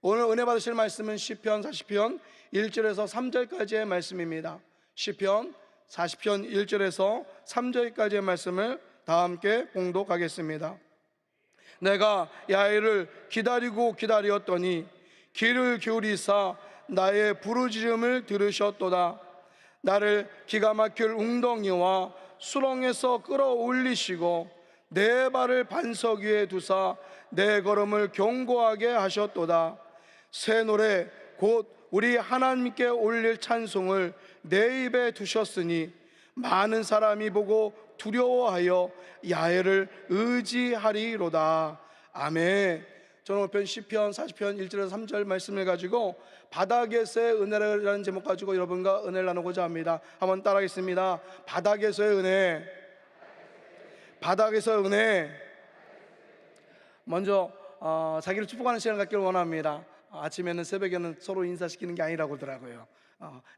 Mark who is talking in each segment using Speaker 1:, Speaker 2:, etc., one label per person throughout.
Speaker 1: 오늘 은혜 받으실 말씀은 시편 40편 1절에서 3절까지의 말씀입니다. 시편 40편 1절에서 3절까지의 말씀을 다 함께 봉독하겠습니다. 내가 야훼를 기다리고 기다렸더니 귀를 기울이사 나의 부르짖음을 들으셨도다. 나를 기가 막힐 웅덩이와 수렁에서 끌어올리시고 내 발을 반석 위에 두사 내 걸음을 견고하게 하셨도다. 새 노래 곧 우리 하나님께 올릴 찬송을 내 입에 두셨으니 많은 사람이 보고 두려워하여 야훼를 의지하리로다. 아멘. 저는 오늘 시편 40편 1절에서 3절 말씀을 가지고 바닥에서의 은혜라는 제목 가지고 여러분과 은혜를 나누고자 합니다. 한번 따라하겠습니다. 바닥에서의 은혜. 바닥에서의 은혜. 먼저 자기를 축복하는 시간을 갖기를 원합니다. 아침에는 새벽에는 서로 인사시키는 게 아니라고 하더라고요.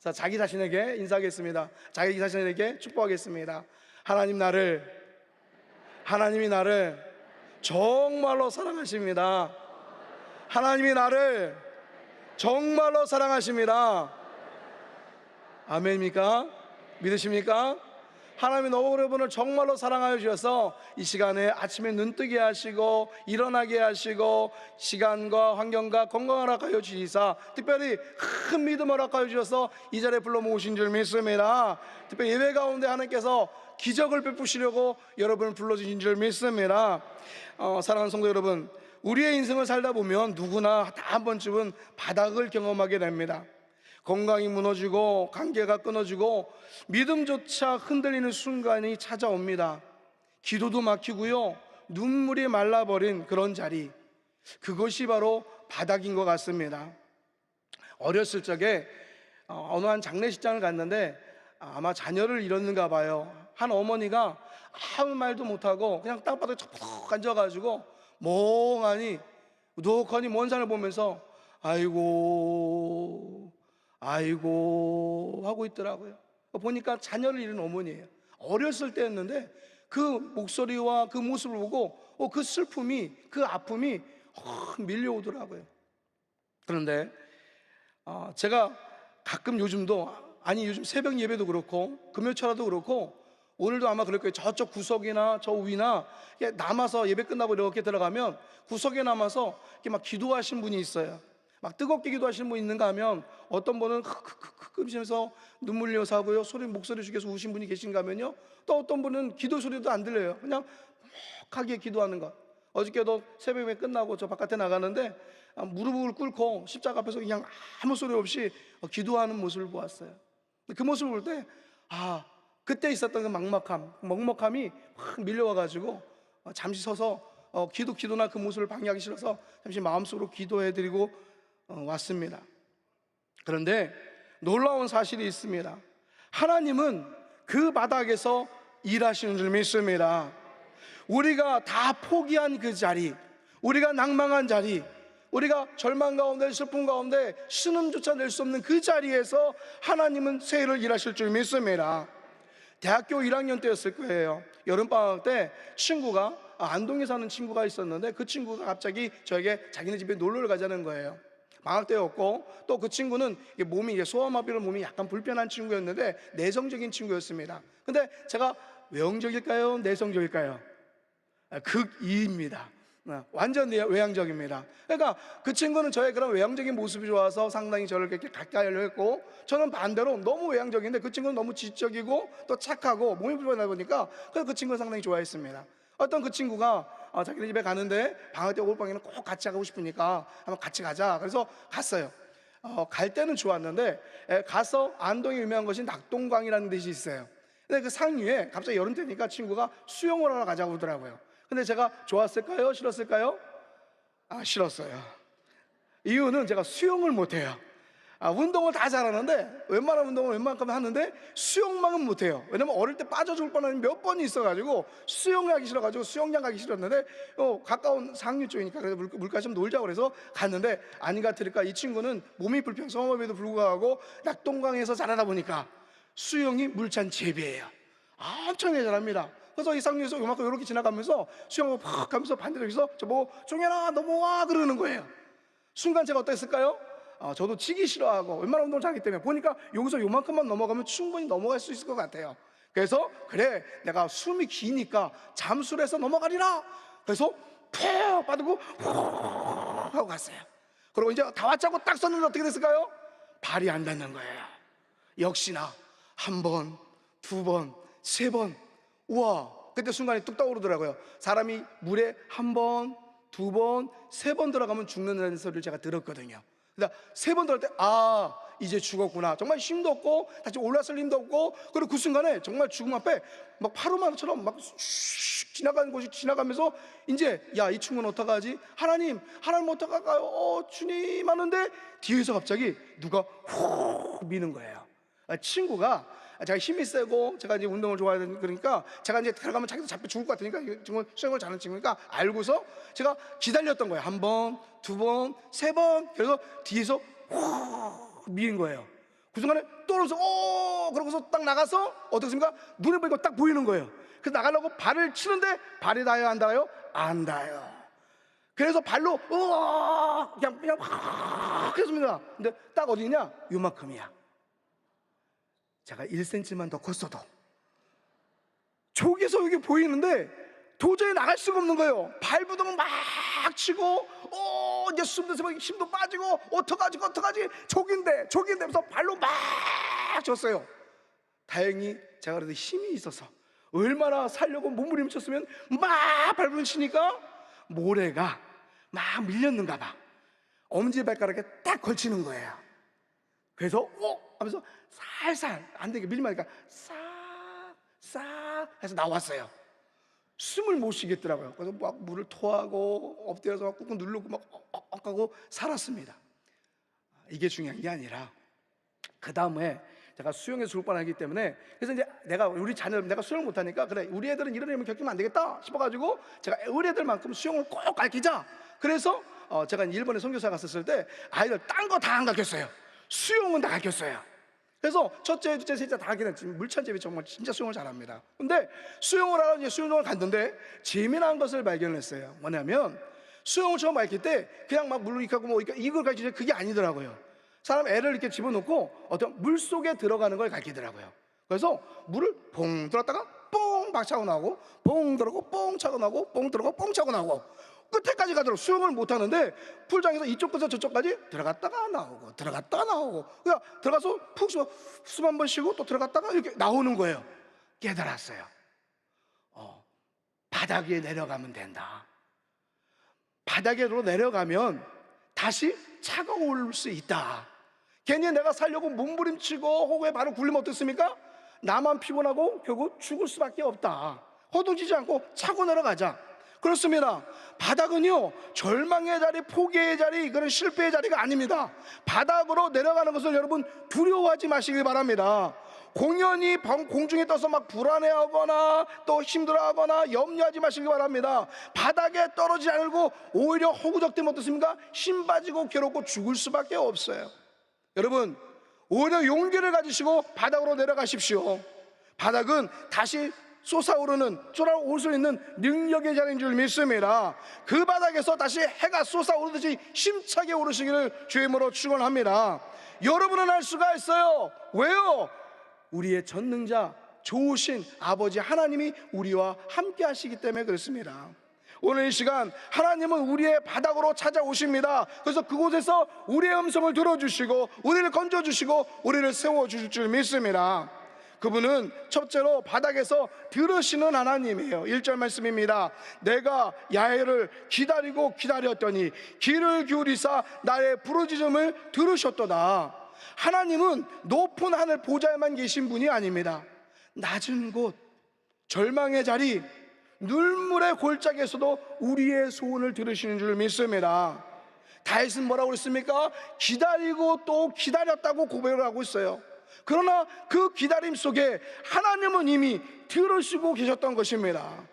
Speaker 1: 자, 자기 자신에게 인사하겠습니다. 자기 자신에게 축복하겠습니다. 하나님이 나를 정말로 사랑하십니다. 하나님이 나를 정말로 사랑하십니다. 아멘입니까? 믿으십니까? 하나님이 너무 여러분을 정말로 사랑하여 주셔서 이 시간에 아침에 눈뜨게 하시고 일어나게 하시고 시간과 환경과 건강을 허락하여 주시사 특별히 큰 믿음을 허락하여 주셔서 이 자리에 불러 모으신 줄 믿습니다. 특별히 예배 가운데 하나님께서 기적을 베푸시려고 여러분을 불러주신 줄 믿습니다. 사랑하는 성도 여러분, 우리의 인생을 살다 보면 누구나 다 한 번쯤은 바닥을 경험하게 됩니다. 건강이 무너지고 관계가 끊어지고 믿음조차 흔들리는 순간이 찾아옵니다. 기도도 막히고요, 눈물이 말라버린 그런 자리, 그것이 바로 바닥인 것 같습니다. 어렸을 적에 어느 한 장례식장을 갔는데 아마 자녀를 잃었는가 봐요. 한 어머니가 아무 말도 못하고 그냥 땅바닥에 척 앉아가지고 멍하니 우독하니 먼 산을 보면서 아이고 하고 있더라고요. 보니까 자녀를 잃은 어머니예요. 어렸을 때였는데 그 목소리와 그 모습을 보고 그 슬픔이, 그 아픔이 밀려오더라고요. 그런데 제가 가끔 요즘 새벽 예배도 그렇고 금요철화도 그렇고 오늘도 아마 그럴 거예요. 저쪽 구석이나 저 위나 남아서 예배 끝나고 이렇게 들어가면 구석에 남아서 이렇게 막 기도하신 분이 있어요. 막 뜨겁게 기도하시는 분 있는가 하면 어떤 분은 흑흑흑흑하면서 눈물 흘려서 하고요, 목소리 죽여서 우신 분이 계신가 하면요, 또 어떤 분은 기도 소리도 안 들려요. 그냥 묵하게 기도하는 것. 어저께도 새벽 예배 끝나고 저 바깥에 나가는데 무릎을 꿇고 십자가 앞에서 그냥 아무 소리 없이 기도하는 모습을 보았어요. 그 모습을 볼 때 그때 있었던 그 먹먹함이 확 밀려와가지고 잠시 서서 기도나 그 모습을 방해하기 싫어서 잠시 마음속으로 기도해드리고 왔습니다. 그런데 놀라운 사실이 있습니다. 하나님은 그 바닥에서 일하시는 줄 믿습니다. 우리가 다 포기한 그 자리, 우리가 낭망한 자리, 우리가 절망 가운데 슬픔 가운데 신음조차 낼 수 없는 그 자리에서 하나님은 새 일을 일하실 줄 믿습니다. 대학교 1학년 때였을 거예요. 여름방학 때 친구가 안동에 사는 친구가 있었는데 그 친구가 갑자기 저에게 자기네 집에 놀러를 가자는 거예요. 방학 때였고 또 그 친구는 소아마비로 몸이 약간 불편한 친구였는데 내성적인 친구였습니다. 근데 제가 외형적일까요? 내성적일까요? 극2입니다. 완전 외향적입니다. 그러니까 그 친구는 저의 그런 외향적인 모습이 좋아서 상당히 저를 그렇게 가까이 하려고 했고, 저는 반대로 너무 외향적인데 그 친구는 너무 지적이고 또 착하고 몸이 불편하다 보니까 그래서 그 친구를 상당히 좋아했습니다. 어떤 그 친구가 자기네 집에 가는데 방학 때 올방에는 꼭 같이 가고 싶으니까 한번 같이 가자. 그래서 갔어요. 갈 때는 좋았는데 가서 안동에 유명한 것이 낙동강이라는 데이 있어요. 근데 그 상 위에 갑자기 여름 때니까 친구가 수영을 하러 가자고 그러더라고요. 근데 제가 좋았을까요? 싫었을까요? 싫었어요. 이유는 제가 수영을 못해요. 운동을 다 잘하는데 웬만한 운동을 웬만큼 하는데 수영만은 못해요. 왜냐면 어릴 때 빠져 죽을 뻔한 몇 번이 있어가지고 수영을 하기 싫어가지고 수영장 가기 싫었는데 가까운 상류 쪽이니까 그래서 물가에 좀 놀자고 그래서 갔는데 아닌가 틀릴까 이 친구는 몸이 불평성함에도 불구하고 낙동강에서 자라다 보니까 수영이 물찬 제비예요. 엄청나게 잘합니다. 그래서 이 상류에서 요만큼 이렇게 지나가면서 수영을 팍 하면서 반대쪽에서 저보고 종현아 넘어와 그러는 거예요. 순간 제가 어땠을까요? 저도 치기 싫어하고 웬만한 운동을 잘하기 때문에 보니까 여기서 요만큼만 넘어가면 충분히 넘어갈 수 있을 것 같아요. 그래서 그래, 내가 숨이 기니까 잠수를 해서 넘어가리라. 그래서 푹 빠지고 후 하고 갔어요. 그리고 이제 다 왔자고 딱 섰는데 어떻게 됐을까요? 발이 안 닿는 거예요. 역시나 한 번, 두 번, 세 번. 우와, 그때 순간에 뚝 떠오르더라고요. 사람이 물에 한 번, 두 번, 세 번 들어가면 죽는다는 소리를 제가 들었거든요. 그러니까 세 번 들어갈 때 이제 죽었구나. 정말 힘도 없고 다시 올라설 힘도 없고, 그리고 그 순간에 정말 죽음 앞에 막 파도만처럼 막 지나가는 곳이 지나가면서 이제 이 친구는 어떡하지? 하나님 어떡할까요? 주님 하는데 뒤에서 갑자기 누가 훅 미는 거예요. 친구가 제가 힘이 세고 제가 이제 운동을 좋아하는, 그러니까 제가 이제 들어가면 자기도 잡혀 죽을 것 같으니까 정말 수영을 잘하는 친구니까 알고서 제가 기다렸던 거예요. 한 번, 두 번, 세 번. 그래서 뒤에서 훅 미는 거예요. 그 순간에 떨어져서 그러고서 딱 나가서 어떻습니까? 눈에 보이고 딱 보이는 거예요. 그래서 나가려고 발을 치는데 발이 닿아요, 안 닿아요? 안 닿아요. 그래서 발로 그냥 확 했습니다. 근데 딱 어디냐? 요만큼이야. 제가 1cm만 더 컸어도 저기서 여기 보이는데 도저히 나갈 수가 없는 거예요. 발부동을 막 치고 이제 숨도 쉬고 힘도 빠지고 어떡하지 족인데 하면서 발로 막 쳤어요. 다행히 제가 그래도 힘이 있어서, 얼마나 살려고 몸부림쳤으면 막 발부림 치니까 모래가 막 밀렸는가 봐. 엄지발가락에 딱 걸치는 거예요. 그래서 하면서 살살 안 되게 밀리면 하니까 싹 해서 나왔어요. 숨을 못 쉬겠더라고요. 그래서 막 물을 토하고 엎드려서 막 꾹꾹 누르고 막 하고 살았습니다. 이게 중요한 게 아니라 그 다음에 제가 수영에서 죽을 뻔하기 때문에, 그래서 이제 우리 자녀, 내가 수영을 못하니까 그래, 우리 애들은 이런 일을 겪으면 안 되겠다 싶어가지고 제가 우리 애들만큼 수영을 꼭 가르치자. 그래서 제가 일본에 선교사 갔었을 때 아이들 딴 거 다 안 가르쳤어요. 수영은 다 가르쳤어요. 그래서 첫째, 둘째, 셋째 다 하게 됐지. 물찬제비 정말 진짜 수영을 잘합니다. 근데 수영을 하러 이제 수영장을 갔는데 재미난 것을 발견했어요. 뭐냐면 수영을 처음 가르칠 때 그냥 막 물을 이렇게 하고 이걸 가르치는데 그게 아니더라고요. 사람 애를 이렇게 집어넣고 어떤 물 속에 들어가는 걸 가르치더라고요. 그래서 물을 봉 들었다가 뽕 막 차고 나오고, 봉 들어가고 뽕 차고 나오고, 뽕 들어가고 뽕 차고 나오고, 끝에까지 가도록 수영을 못하는데 풀장에서 이쪽 끝에서 저쪽까지 들어갔다가 나오고 들어갔다가 나오고, 그냥 들어가서 푹 숨 한 번 쉬고 또 들어갔다가 이렇게 나오는 거예요. 깨달았어요. 바닥 위에 내려가면 된다. 바닥으로 내려가면 다시 차가 올 수 있다. 괜히 내가 살려고 몸부림치고 호구에 발을 굴리면 어떻습니까? 나만 피곤하고 결국 죽을 수밖에 없다. 허둥지지 않고 차고 내려가자. 그렇습니다. 바닥은요, 절망의 자리, 포기의 자리, 이거는 실패의 자리가 아닙니다. 바닥으로 내려가는 것을 여러분 두려워하지 마시길 바랍니다. 공연히 공중에 떠서 막 불안해하거나 또 힘들어하거나 염려하지 마시기 바랍니다. 바닥에 떨어지지 않고 오히려 허구적대면 어떻습니까? 힘 빠지고 괴롭고 죽을 수밖에 없어요. 여러분, 오히려 용기를 가지시고 바닥으로 내려가십시오. 바닥은 다시 쏟아올 수 있는 능력의 자리인 줄 믿습니다. 그 바닥에서 다시 해가 쏟아오르듯이 힘차게 오르시기를 주의 이름으로 축원합니다. 여러분은 할 수가 있어요. 왜요? 우리의 전능자 좋으신 아버지 하나님이 우리와 함께 하시기 때문에 그렇습니다. 오늘 이 시간 하나님은 우리의 바닥으로 찾아오십니다. 그래서 그곳에서 우리의 음성을 들어주시고 우리를 건져주시고 우리를 세워주실 줄 믿습니다. 그분은 첫째로 바닥에서 들으시는 하나님이에요. 1절 말씀입니다. 내가 야훼를 기다리고 기다렸더니 귀를 기울이사 나의 부르짖음을 들으셨도다. 하나님은 높은 하늘 보좌에만 계신 분이 아닙니다. 낮은 곳, 절망의 자리, 눈물의 골짜기에서도 우리의 소원을 들으시는 줄 믿습니다. 다윗은 뭐라고 그랬습니까? 기다리고 또 기다렸다고 고백을 하고 있어요. 그러나 그 기다림 속에 하나님은 이미 들으시고 계셨던 것입니다.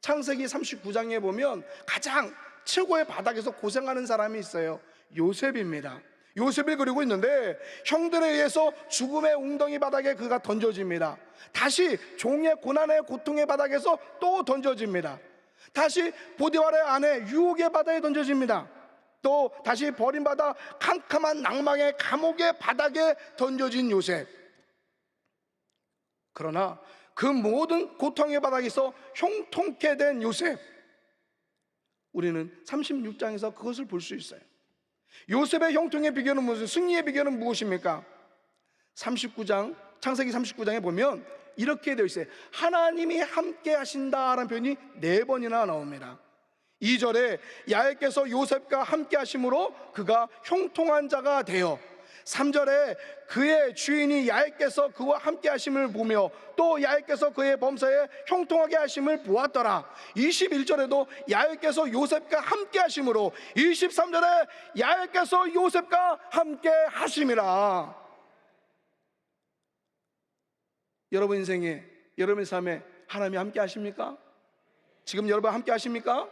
Speaker 1: 창세기 39장에 보면 가장 최고의 바닥에서 고생하는 사람이 있어요. 요셉입니다. 요셉을 그리고 있는데 형들에 의해서 죽음의 웅덩이 바닥에 그가 던져집니다. 다시 종의 고난의 고통의 바닥에서 또 던져집니다. 다시 보디발의 아내 유혹의 바다에 던져집니다. 또 다시 버림받아 캄캄한 낭망의 감옥의 바닥에 던져진 요셉. 그러나 그 모든 고통의 바닥에서 형통케 된 요셉, 우리는 36장에서 그것을 볼 수 있어요. 요셉의 형통의 비결은 무슨, 승리의 비결은 무엇입니까? 39장, 창세기 39장에 보면 이렇게 되어 있어요. 하나님이 함께 하신다라는 표현이 4번이나 나옵니다. 2절에 야훼께서 요셉과 함께 하심으로 그가 형통한 자가 되어, 3절에 그의 주인이 야훼께서 그와 함께 하심을 보며 또 야훼께서 그의 범사에 형통하게 하심을 보았더라. 21절에도 야훼께서 요셉과 함께 하심으로, 23절에 야훼께서 요셉과 함께 하심이라. 여러분 인생에, 여러분의 삶에 하나님이 함께 하십니까? 지금 여러분 함께 하십니까?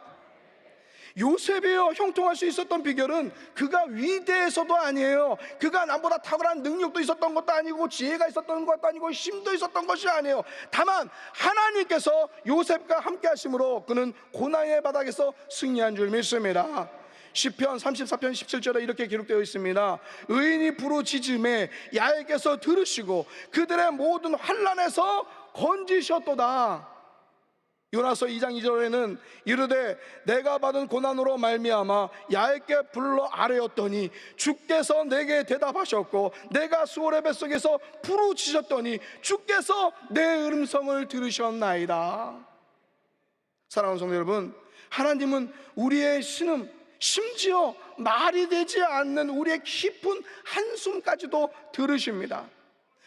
Speaker 1: 요셉이요, 형통할 수 있었던 비결은 그가 위대해서도 아니에요. 그가 남보다 탁월한 능력도 있었던 것도 아니고 지혜가 있었던 것도 아니고 힘도 있었던 것이 아니에요. 다만 하나님께서 요셉과 함께 하심으로 그는 고난의 바닥에서 승리한 줄 믿습니다. 시편 34편 17절에 이렇게 기록되어 있습니다. 의인이 부르짖음에 야훼께서 들으시고 그들의 모든 환난에서 건지셨도다. 요나서 2장 2절에는 이르되 내가 받은 고난으로 말미암아 야훼께 불러 아뢰었더니 주께서 내게 대답하셨고 내가 수월의 뱃속에서 부르짖었더니 주께서 내 음성을 들으셨나이다. 사랑하는 성도 여러분, 하나님은 우리의 신음, 심지어 말이 되지 않는 우리의 깊은 한숨까지도 들으십니다.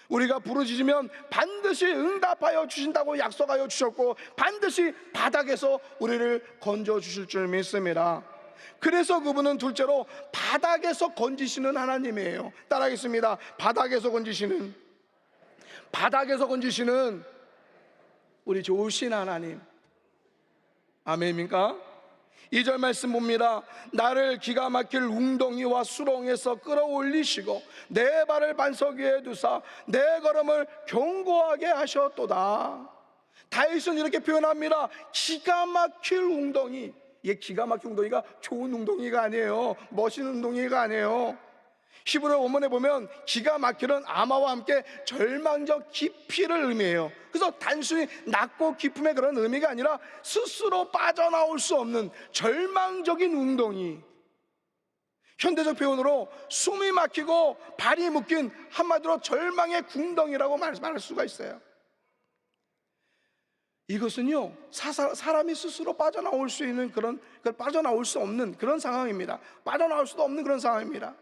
Speaker 1: 우리가 부르짖으면 반드시 응답하여 주신다고 약속하여 주셨고 반드시 바닥에서 우리를 건져 주실 줄 믿습니다. 그래서 그분은 둘째로 바닥에서 건지시는 하나님이에요. 따라하겠습니다. 바닥에서 건지시는, 바닥에서 건지시는 우리 좋으신 하나님. 아멘입니까? 2절 말씀 봅니다. 나를 기가 막힐 웅덩이와 수렁에서 끌어올리시고 내 발을 반석 위에 두사 내 걸음을 견고하게 하셨도다. 다윗은 이렇게 표현합니다. 기가 막힐 웅덩이. 이게 기가 막힌 웅덩이가 좋은 웅덩이가 아니에요. 멋있는 웅덩이가 아니에요. 히브리 원문에 보면 기가 막히는 아마와 함께 절망적 깊이를 의미해요. 그래서 단순히 낮고 깊음의 그런 의미가 아니라 스스로 빠져나올 수 없는 절망적인 웅덩이, 현대적 표현으로 숨이 막히고 발이 묶인 한마디로 절망의 궁덩이라고 말할 수가 있어요. 이것은요, 사람이 스스로 빠져나올 수 있는 빠져나올 수 없는 그런 상황입니다. 빠져나올 수도 없는 그런 상황입니다.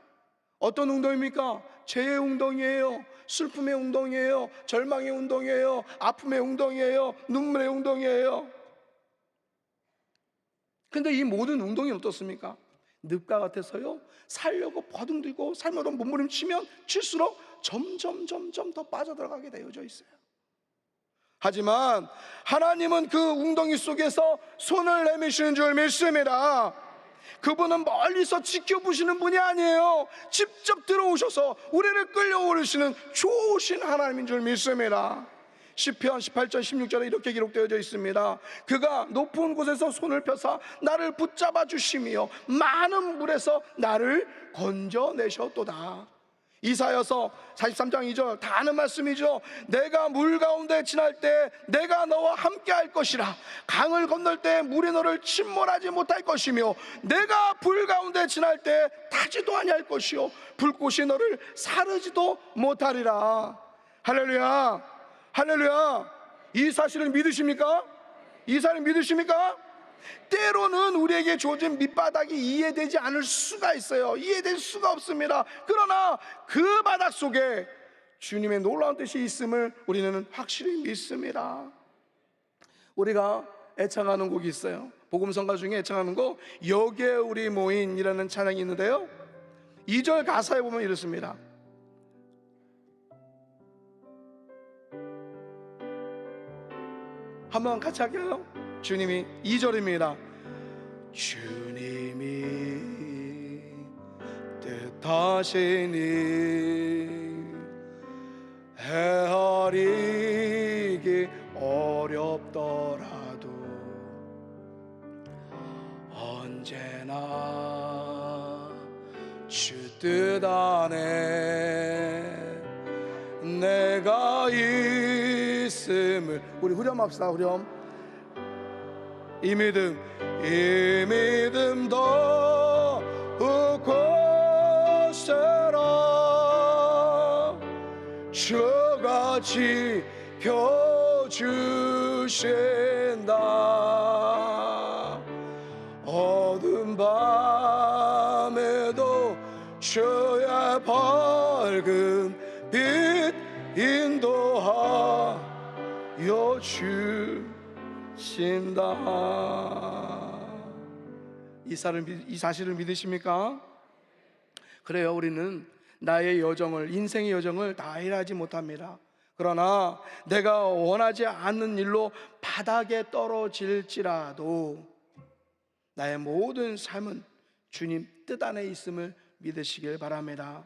Speaker 1: 어떤 웅덩이입니까? 죄의 웅덩이에요. 슬픔의 웅덩이에요. 절망의 웅덩이에요. 아픔의 웅덩이에요. 눈물의 웅덩이에요. 근데 이 모든 웅덩이는 어떻습니까? 늪과 같아서요, 살려고 버둥들고 삶으로 몸부림치면 칠수록 점점 더 빠져들어가게 되어져 있어요. 하지만 하나님은 그 웅덩이 속에서 손을 내미시는 줄 믿습니다. 그분은 멀리서 지켜보시는 분이 아니에요. 직접 들어오셔서 우리를 끌려오르시는 좋으신 하나님인 줄 믿습니다. 시편 18편 16절에 이렇게 기록되어져 있습니다. 그가 높은 곳에서 손을 펴사 나를 붙잡아 주시며 많은 물에서 나를 건져내셨도다. 이사야서 43장 2절 다 아는 말씀이죠. 내가 물 가운데 지날 때 내가 너와 함께 할 것이라. 강을 건널 때 물이 너를 침몰하지 못할 것이며 내가 불 가운데 지날 때 타지도 아니할 것이요 불꽃이 너를 사르지도 못하리라. 할렐루야, 할렐루야. 이 사실을 믿으십니까? 이 사실을 믿으십니까? 때로는 우리에게 주어진 밑바닥이 이해되지 않을 수가 있어요. 이해될 수가 없습니다. 그러나 그 바닥 속에 주님의 놀라운 뜻이 있음을 우리는 확실히 믿습니다. 우리가 애창하는 곡이 있어요. 복음성가 중에 애창하는 곡 여기에 우리 모인이라는 찬양이 있는데요, 2절 가사에 보면 이렇습니다. 한번 같이 할게요. 주님이 2절입니다. 주님이 뜻하시니 헤아리기 어렵더라도 언제나 뜻 안에 내가 있음을. 우리 후렴합시다. 후렴. 이 믿음 더욱 곳으로 주가 지켜주신다. 어두운 밤에도 주의 밝은 빛 인도하여 주신다. 이 사실을 믿으십니까? 그래요. 우리는 나의 여정을, 인생의 여정을 다 일하지 못합니다. 그러나 내가 원하지 않는 일로 바닥에 떨어질지라도 나의 모든 삶은 주님 뜻 안에 있음을 믿으시길 바랍니다.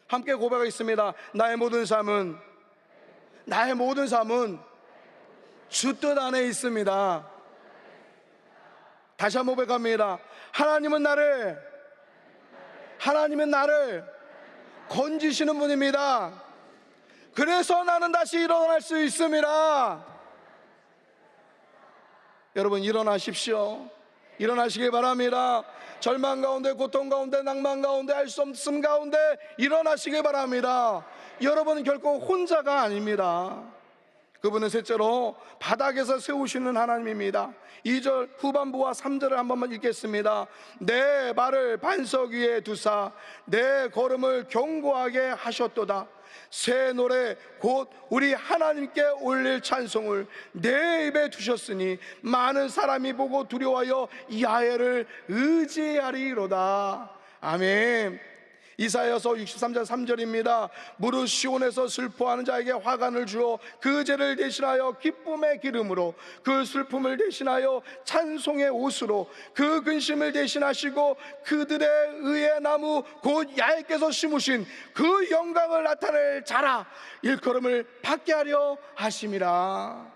Speaker 1: 함께 고백하겠습니다. 나의 모든 삶은 주 뜻 안에 있습니다. 다시 한번 고백합니다. 하나님은 나를 건지시는 분입니다. 그래서 나는 다시 일어날 수 있습니다. 여러분, 일어나십시오. 일어나시길 바랍니다. 절망 가운데, 고통 가운데, 낭만 가운데, 할 수 없음 가운데 일어나시길 바랍니다. 여러분은 결코 혼자가 아닙니다. 그분은 셋째로 바닥에서 세우시는 하나님입니다. 2절 후반부와 3절을 한 번만 읽겠습니다. 내 발을 반석 위에 두사 내 걸음을 견고하게 하셨도다. 새 노래 곧 우리 하나님께 올릴 찬송을 내 입에 두셨으니 많은 사람이 보고 두려워하여 야훼를 의지하리로다. 아멘. 이사야서 63장 3절입니다. 무릇 시온에서 슬퍼하는 자에게 화관을 주어 그 죄를 대신하여 기쁨의 기름으로 그 슬픔을 대신하여 찬송의 옷으로 그 근심을 대신하시고 그들의 의의 나무 곧 야훼께서 심으신 그 영광을 나타낼 자라 일컬음을 받게 하려 하심이라.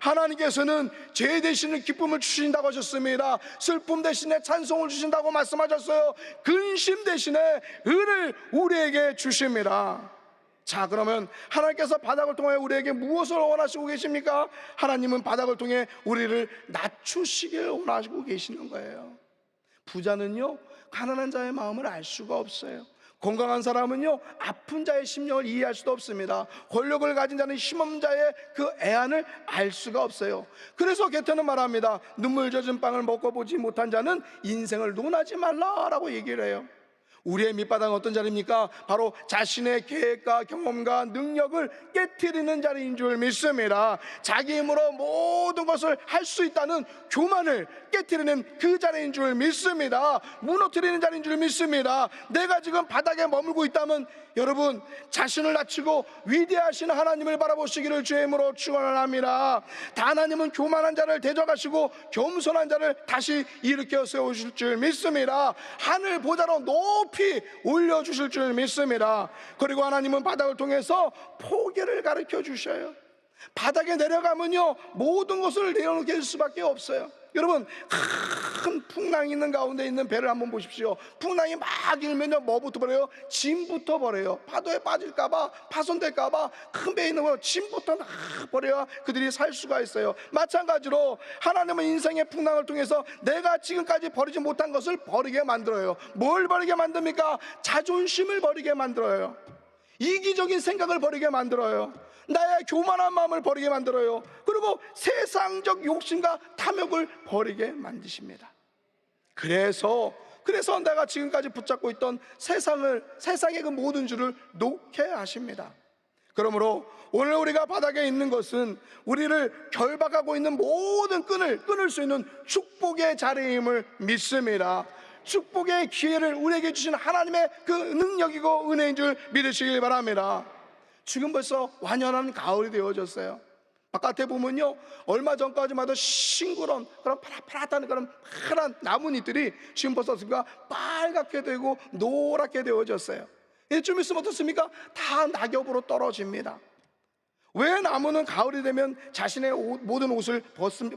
Speaker 1: 하나님께서는 죄 대신에 기쁨을 주신다고 하셨습니다. 슬픔 대신에 찬송을 주신다고 말씀하셨어요. 근심 대신에 은을 우리에게 주십니다. 자, 그러면 하나님께서 바닥을 통해 우리에게 무엇을 원하시고 계십니까? 하나님은 바닥을 통해 우리를 낮추시길 원하시고 계시는 거예요. 부자는요, 가난한 자의 마음을 알 수가 없어요. 건강한 사람은요, 아픈 자의 심령을 이해할 수도 없습니다. 권력을 가진 자는 힘없는 자의 그 애안을 알 수가 없어요. 그래서 게테는 말합니다. 눈물 젖은 빵을 먹고 보지 못한 자는 인생을 논하지 말라라고 얘기를 해요. 우리의 밑바닥은 어떤 자리입니까? 바로 자신의 계획과 경험과 능력을 깨트리는 자리인 줄 믿습니다. 자기 힘으로 모든 것을 할 수 있다는 교만을 깨트리는 그 자리인 줄 믿습니다. 무너뜨리는 자리인 줄 믿습니다. 내가 지금 바닥에 머물고 있다면 여러분, 자신을 낮추고 위대하신 하나님을 바라보시기를 주의 이름으로 축원합니다. 하나님은 교만한 자를 대적하시고 겸손한 자를 다시 일으켜 세우실 줄 믿습니다. 하늘 보좌로 높이 올려주실 줄 믿습니다. 그리고 하나님은 바닥을 통해서 포기를 가르쳐 주셔요. 바닥에 내려가면요, 모든 것을 내려놓게 수밖에 없어요. 여러분, 큰 풍랑이 있는 가운데 있는 배를 한번 보십시오. 풍랑이 막 일면요, 뭐부터 버려요? 짐부터 버려요. 파도에 빠질까봐, 파손될까봐 큰 배에 있는 거 짐부터 막 버려야 그들이 살 수가 있어요. 마찬가지로 하나님은 인생의 풍랑을 통해서 내가 지금까지 버리지 못한 것을 버리게 만들어요. 뭘 버리게 만듭니까? 자존심을 버리게 만들어요. 이기적인 생각을 버리게 만들어요. 나의 교만한 마음을 버리게 만들어요. 그리고 세상적 욕심과 탐욕을 버리게 만드십니다. 그래서 내가 지금까지 붙잡고 있던 세상의 그 모든 줄을 놓게 하십니다. 그러므로 오늘 우리가 바닥에 있는 것은 우리를 결박하고 있는 모든 끈을 끊을 수 있는 축복의 자리임을 믿습니다. 축복의 기회를 우리에게 주신 하나님의 그 능력이고 은혜인 줄 믿으시길 바랍니다. 지금 벌써 완연한 가을이 되어졌어요. 바깥에 보면요, 얼마 전까지만 해도 싱그러운 그런 파랗다는 그런 파란 나뭇잎들이 지금 벌써 빨갛게 되고 노랗게 되어졌어요. 좀 있으면 어떻습니까? 다 낙엽으로 떨어집니다. 왜 나무는 가을이 되면 자신의 모든 옷을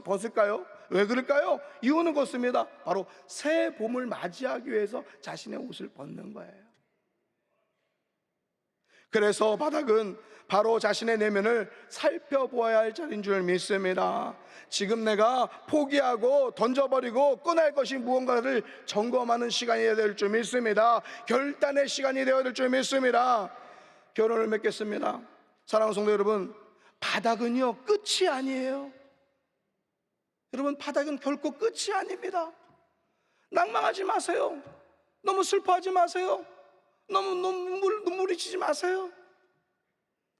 Speaker 1: 벗을까요? 왜 그럴까요? 이유는 그렇습니다. 바로 새 봄을 맞이하기 위해서 자신의 옷을 벗는 거예요. 그래서 바닥은 바로 자신의 내면을 살펴보아야 할 자리인 줄 믿습니다. 지금 내가 포기하고 던져버리고 꺼낼 것이 무언가를 점검하는 시간이 되어야 될 줄 믿습니다. 결단의 시간이 되어야 될 줄 믿습니다. 결혼을 맺겠습니다. 사랑하는 성도 여러분, 바닥은요 끝이 아니에요. 여러분, 바닥은 결코 끝이 아닙니다. 낭망하지 마세요. 너무 슬퍼하지 마세요. 너무 눈물이 치지 마세요.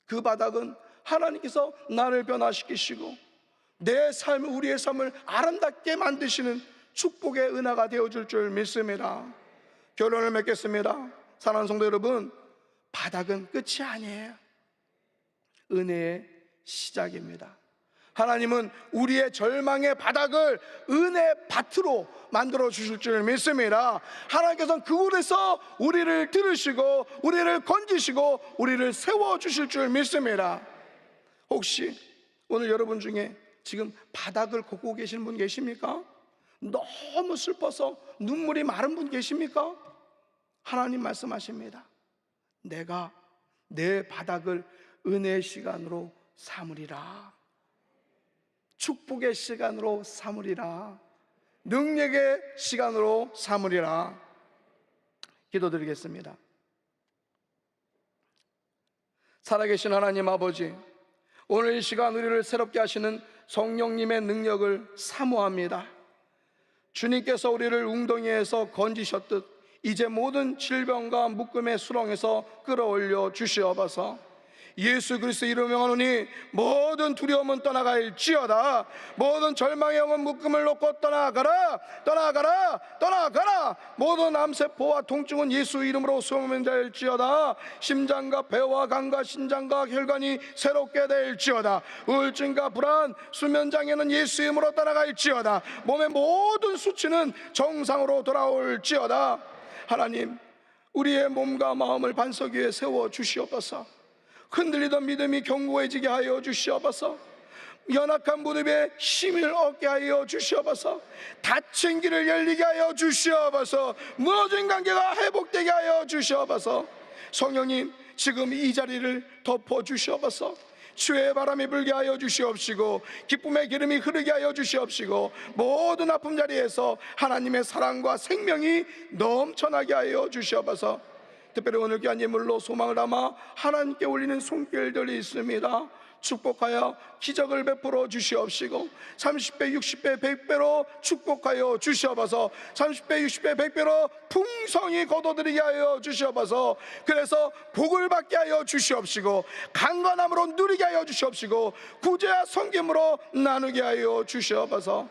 Speaker 1: 그 바닥은 하나님께서 나를 변화시키시고 내 삶, 우리의 삶을 아름답게 만드시는 축복의 은하가 되어줄 줄 믿습니다. 결론을 맺겠습니다. 사랑하는 성도 여러분, 바닥은 끝이 아니에요. 은혜의 시작입니다. 하나님은 우리의 절망의 바닥을 은혜 밭으로 만들어 주실 줄 믿습니다. 하나님께서는 그곳에서 우리를 들으시고 우리를 건지시고 우리를 세워 주실 줄 믿습니다. 혹시 오늘 여러분 중에 지금 바닥을 걷고 계시는 분 계십니까? 너무 슬퍼서 눈물이 마른 분 계십니까? 하나님 말씀하십니다. 내가 내 바닥을 은혜의 시간으로 삼으리라. 축복의 시간으로 삼으리라. 능력의 시간으로 삼으리라. 기도드리겠습니다. 살아계신 하나님 아버지, 오늘 이 시간 우리를 새롭게 하시는 성령님의 능력을 사모합니다. 주님께서 우리를 웅덩이에서 건지셨듯 이제 모든 질병과 묶음의 수렁에서 끌어올려 주시옵소서. 예수 그리스도 이름으로 명하노니 모든 두려움은 떠나갈지어다. 모든 절망의 영혼 묶음을 놓고 떠나가라, 떠나가라, 떠나가라. 모든 암세포와 통증은 예수 이름으로 소멸될지어다. 심장과 폐와 간과 신장과 혈관이 새롭게 될지어다. 우울증과 불안, 수면장애는 예수 이름으로 떠나갈지어다. 몸의 모든 수치는 정상으로 돌아올지어다. 하나님, 우리의 몸과 마음을 반석 위에 세워 주시옵소서. 흔들리던 믿음이 견고해지게 하여 주시옵소서. 연약한 무릎에 힘을 얻게 하여 주시옵소서. 닫힌 길을 열리게 하여 주시옵소서. 무너진 관계가 회복되게 하여 주시옵소서. 성령님, 지금 이 자리를 덮어 주시옵소서. 주의 바람이 불게 하여 주시옵시고 기쁨의 기름이 흐르게 하여 주시옵시고 모든 아픔 자리에서 하나님의 사랑과 생명이 넘쳐나게 하여 주시옵소서. 특별히 오늘 귀한 예물로 소망을 담아 하나님께 올리는 손길들이 있습니다. 축복하여 기적을 베풀어 주시옵시고 30배, 60배, 100배로 축복하여 주시옵소서. 30배, 60배, 100배로 풍성히 거둬들이게 하여 주시옵소서. 그래서 복을 받게 하여 주시옵시고 강건함으로 누리게 하여 주시옵시고 구제와 섬김으로 나누게 하여 주시옵소서.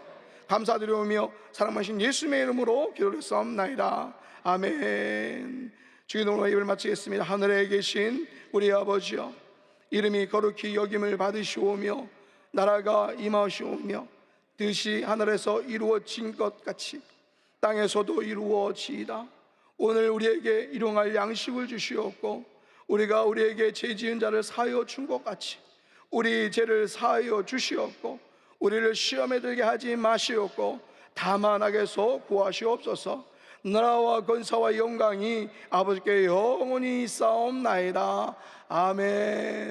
Speaker 1: 감사드리오며 사랑하신 예수님의 이름으로 기도했사옵나이다. 아멘. 주의 이름으로 예배를 마치겠습니다. 하늘에 계신 우리 아버지여, 이름이 거룩히 여김을 받으시오며 나라가 임하시오며 뜻이 하늘에서 이루어진 것 같이 땅에서도 이루어지이다. 오늘 우리에게 일용할 양식을 주시옵고 우리가 우리에게 죄 지은 자를 사하여 준 것 같이 우리 죄를 사하여 주시옵고 우리를 시험에 들게 하지 마시옵고 다만 악에서 구하시옵소서. 나라와 권사와 영광이 아버지께 영원히 있사옵나이다. 아멘.